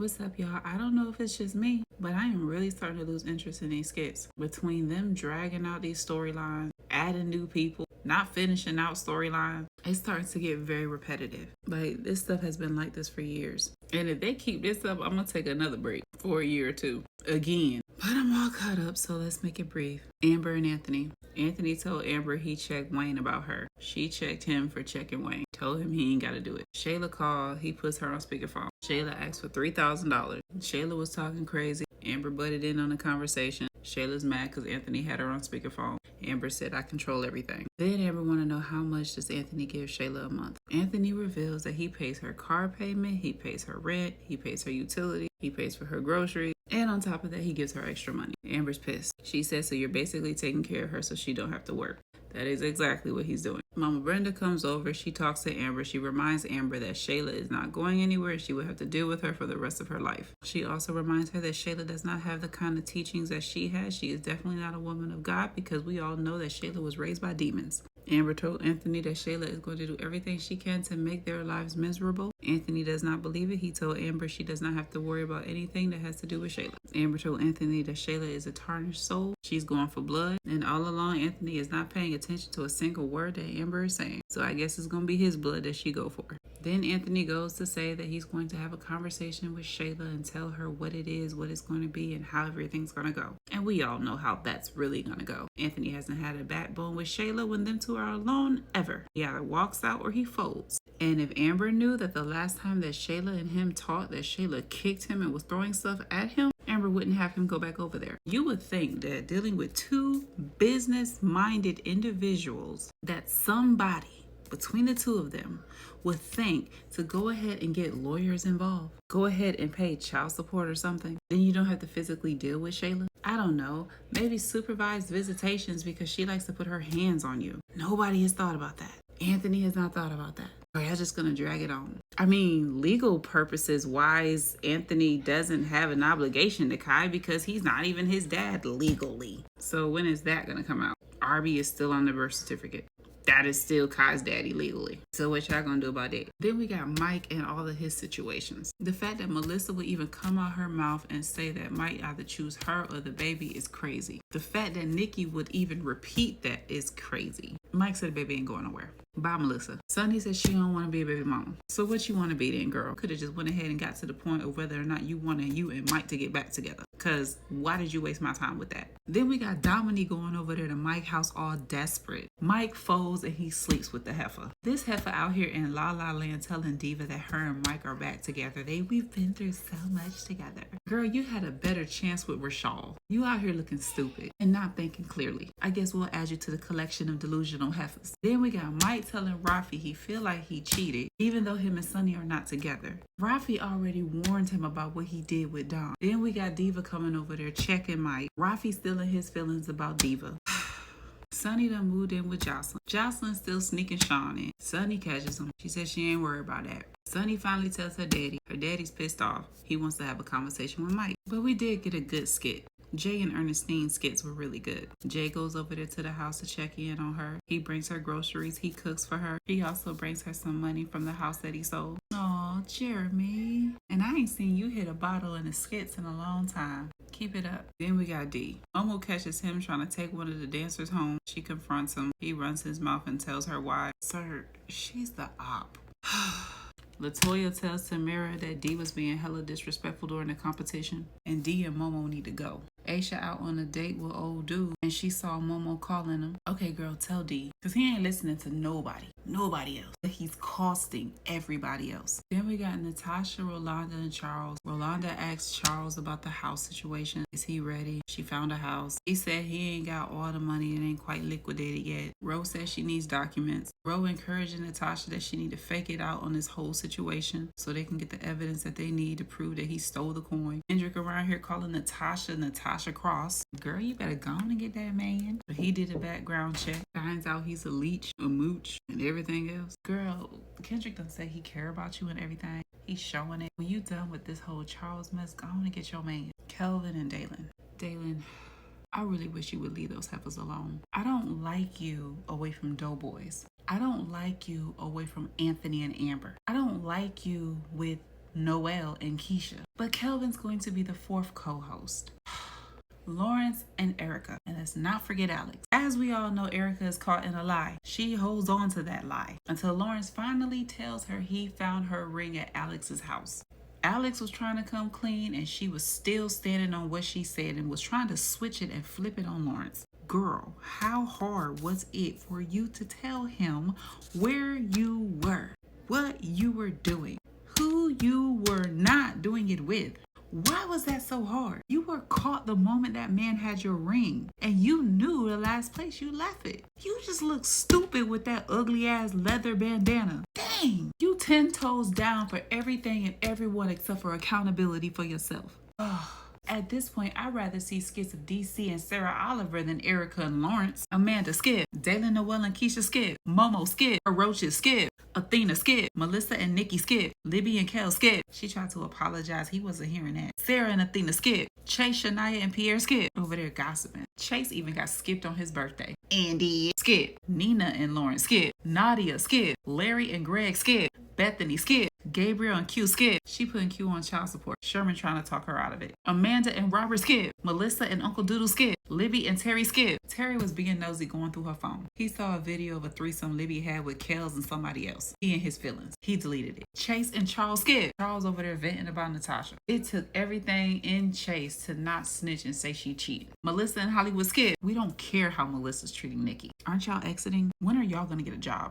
What's up, y'all? I don't know if it's just me, but I am really starting to lose interest in these skits. Between them dragging out these storylines, adding new people, not finishing out storylines, it's starting to get very repetitive. Like, this stuff has been like this for years. And if they keep this up, I'm going to take another break for a year or two. Again. But I'm all caught up, so let's make it brief. Amber and Anthony. Anthony told Amber he checked Wayne about her. She checked him for checking Wayne. Told him he ain't got to do it. Shayla called. He puts her on speakerphone. Shayla asked for $3,000. Shayla was talking crazy. Amber butted in on the conversation. Shayla's mad because Anthony had her on speakerphone. Amber said, I control everything. Then Amber want to know how much does Anthony give Shayla a month. Anthony reveals that he pays her car payment, he pays her rent, he pays her utility, he pays for her groceries, and on top of that, he gives her extra money. Amber's pissed. She says, so you're basically taking care of her so she don't have to work. That is exactly what he's doing. Mama Brenda comes over. She talks to Amber. She reminds Amber that Shayla is not going anywhere. She will have to deal with her for the rest of her life. She also reminds her that Shayla does not have the kind of teachings that she has. She is definitely not a woman of God because we all know that Shayla was raised by demons. Amber told Anthony that Shayla is going to do everything she can to make their lives miserable. Anthony does not believe it. He told Amber she does not have to worry about anything that has to do with Shayla. Amber told Anthony that Shayla is a tarnished soul. She's going for blood. And all along, Anthony is not paying attention to a single word that Amber is saying. So I guess it's going to be his blood that she go for. Then Anthony goes to say that he's going to have a conversation with Shayla and tell her what it is, what it's going to be, and how everything's going to go. And we all know how that's really going to go. Anthony hasn't had a backbone with Shayla when them two are alone ever. He either walks out or he folds. And if Amber knew that the last time that Shayla and him talked that Shayla kicked him and was throwing stuff at him, Amber wouldn't have him go back over there. You would think that dealing with two business-minded individuals, that somebody between the two of them would think to go ahead and get lawyers involved. Go ahead and pay child support or something. Then you don't have to physically deal with Shayla. I don't know. Maybe supervised visitations because she likes to put her hands on you. Nobody has thought about that. Anthony has not thought about that. Or y'all just gonna drag it on? I mean, legal purposes wise, Anthony doesn't have an obligation to Kai because he's not even his dad legally. So when is that gonna come out? Arby is still on the birth certificate. That is still Kai's daddy legally. So what y'all gonna do about that? Then we got Mike and all of his situations. The fact that Melissa would even come out her mouth and say that Mike either choose her or the baby is crazy. The fact that Nikki would even repeat that is crazy. Mike said the baby ain't going nowhere. Bye, Melissa. Sonny said she don't want to be a baby mama. So what you want to be then, girl? Could have just went ahead and got to the point of whether or not you wanted you and Mike to get back together. Because why did you waste my time with that? Then we got Dominique going over there to Mike's house all desperate. Mike folds and he sleeps with the heifer. This heifer out here in La La Land telling Diva that her and Mike are back together. We've been through so much together. Girl, you had a better chance with Rashal. You out here looking stupid and not thinking clearly. I guess we'll add you to the collection of delusional heifers. Then we got Mike telling Rafi he feel like he cheated, even though him and Sonny are not together. Rafi already warned him about what he did with Dom. Then we got Diva coming over there checking Mike. Rafi still in his feelings about Diva. Sonny done moved in with Jocelyn. Jocelyn still sneaking Sean in. Sonny catches him. She says she ain't worried about that. Sonny finally tells her daddy. Her daddy's pissed off. He wants to have a conversation with Mike. But we did get a good skit. Jay and Ernestine's skits were really good. Jay goes over there to the house to check in on her. He brings her groceries. He cooks for her. He also brings her some money from the house that he sold. Aw, Jeremy. And I ain't seen you hit a bottle in the skits in a long time. Keep it up. Then we got D. Momo catches him trying to take one of the dancers home. She confronts him. He runs his mouth and tells her why. Sir, she's the op. Latoya tells Tamara that D was being hella disrespectful during the competition, and D and Momo need to go. Aisha out on a date with old dude, and she saw Momo calling him. Okay, girl, tell D, because he ain't listening to nobody else. But he's costing everybody else. Then we got Natasha, Rolanda, and Charles. Rolanda asks Charles about the house situation. Is he ready? She found a house. He said he ain't got all the money and ain't quite liquidated yet. Ro says she needs documents. Ro encouraging Natasha that she need to fake it out on this whole situation so they can get the evidence that they need to prove that he stole the coin. Hendrik around here calling Natasha Cross. Girl, you better go on and get that man. But he did a background check. Finds out he's a leech, a mooch, and everything else. Girl, Kendrick done say he care about you and everything. He's showing it. When you done with this whole Charles mess, go on and get your man. Kelvin and Dalen. Dalen, I really wish you would leave those heifers alone. I don't like you away from Doughboys. I don't like you away from Anthony and Amber. I don't like you with Noelle, and Keisha. But Kelvin's going to be the fourth co-host. Lawrence and Erica. And let's not forget Alex. As we all know, Erica is caught in a lie. She holds on to that lie until Lawrence finally tells her he found her ring at Alex's house. Alex was trying to come clean and she was still standing on what she said and was trying to switch it and flip it on Lawrence. Girl, how hard was it for you to tell him where you were, what you were doing, who you were not doing it with? Why was that so hard? You were caught the moment that man had your ring and you knew the last place you left it. You just look stupid with that ugly ass leather bandana. Dang, you 10 toes down for everything and everyone except for accountability for yourself. At this point, I'd rather see skits of DC and Sarah Oliver than Erica and Lawrence. Amanda skip, Dalen Noelle and Keisha skip, Momo skip, Roaches skip, Athena skip, Melissa and Nikki skip, Libby and Kel skip. She tried to apologize, he wasn't hearing that. Sarah and Athena skip, Chase, Shania, and Pierre skip. Over there gossiping. Chase even got skipped on his birthday. Andy skip, Nina and Lauren skip, Nadia skip, Larry and Greg skip, Bethany skip, Gabriel and Q skip. She putting Q on child support. Sherman trying to talk her out of it. Amanda and Robert skip. Melissa and Uncle Doodle skip. Libby and Terry skip. Terry was being nosy going through her phone. He saw a video of a threesome Libby had with Kels and somebody else. He and his feelings. He deleted it. Chase and Charles skip. Charles over there venting about Natasha. It took everything in Chase to not snitch and say she cheated. Melissa and Hollywood skip. We don't care how Melissa's treating Nikki. Aren't y'all exiting? When are y'all gonna get a job?